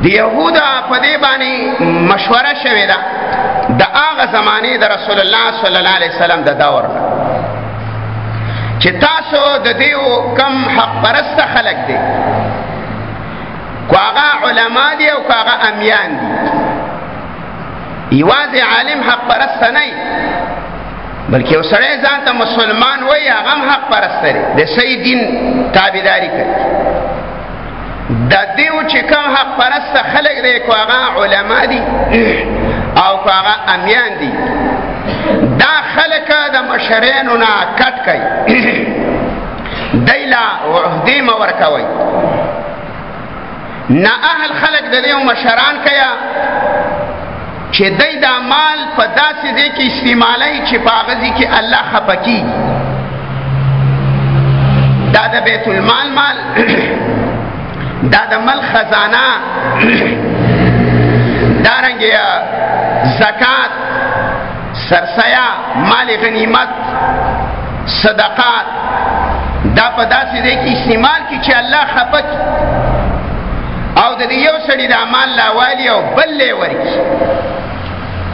د یهودا په دې باندې مشوره شوې ده د هغه زمانې د رسول الله صلی الله علیه وسلم د دور چې تاسو د دیو کم حق پرست خلق دي کو هغه علما دي او کو هغه امیان دي یوازې عالم حق پرست نه بلکې یو سړی ځان ته مسلمان وایي هغه هم حق پرست دی د صحیح دین تابعداري کوي د دیو چې کوم حق پرست خلق دی کو هغه علما دي او کو هغه امیان دي دا خلق د مشرینو نه کټ کوي دیلا عهدې مه ورکوئ نه اهل خلق د دیو مشران کیا چې دی دا مال په داسې ځای کې استعمالوي چې په هغه ځای کې الله خفه کېږي دا د بیت المال مال دا د مل خزانه دارنګې زکات سرسیا مال غنیمت صدقات دا په داسې ځای کې استعمال کړي چې الله خفه کړي او د دې یو سړي دا مال لاوالي او بل یې ورکړي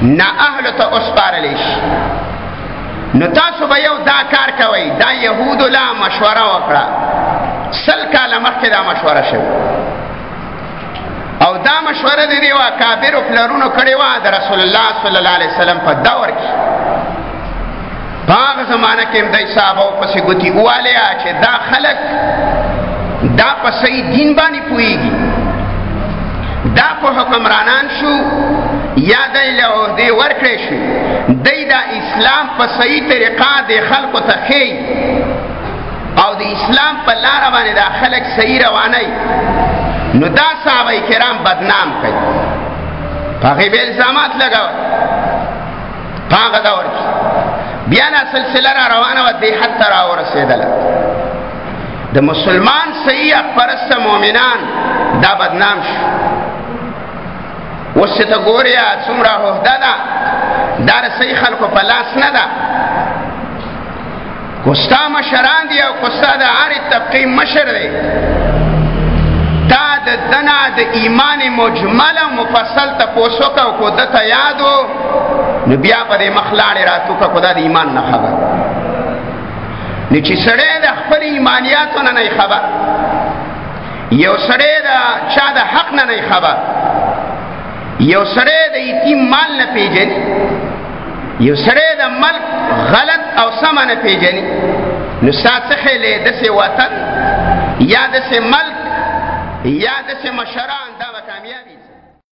نه اهلو ته وسپارلی شي نو تاسو به یو دا کار کوئ دا یهودو لا مشوره وکړه 100 کاله مخکې دا مشوره شوې او دا مشوره د دې اکابرو پلرونو کړې وه د رسول الله صلی الله علیه وسلم په دور کې په هغه زمانه کې هم دی صحابو پسې ګوتې ووالیا چې دا خلک دا په صحیح دین باندې پوهېږي دا په حکمرانان شو یا دی له عهدې ورکړی شو دی دا اسلام په صحیح طریقه د خلکو ته ښیي او د اسلام په لاره باندې دا خلک صحیح روانوي نو دا صحابه کرام بدنام کوي په هغې به الزامات لګول په هغه دور کې بیا دا سلسله را روانه وه دې حد ته راورسېدله د مسلمان صحیح حق پرسته مؤمنان دا بدنام شو اوس چې ته ګورې څومره عهده ده دا د صحیح خلکو په لاس نه ده کو ستا مشران دي او کو ستا د هرې طبقې مشر دی تا د دنه د ایمان مجمل او مفصل تپوس وکړه او کو ده ته یاد و نو بیا په دې مخ لاړې راتوکه کو دا د ایمان نه خبر نو چې سړی د خپل ایمانیاتو نه نه خبر یو سړی د چا د حق نه نه خبر یو سړی د یتیم مال نه پیژني یو سړی د ملک غلط او سمه نه پیژني نو ستا څه خیل دی داسې وطن یا داسې ملک یا داسې مشران دا به کامیابي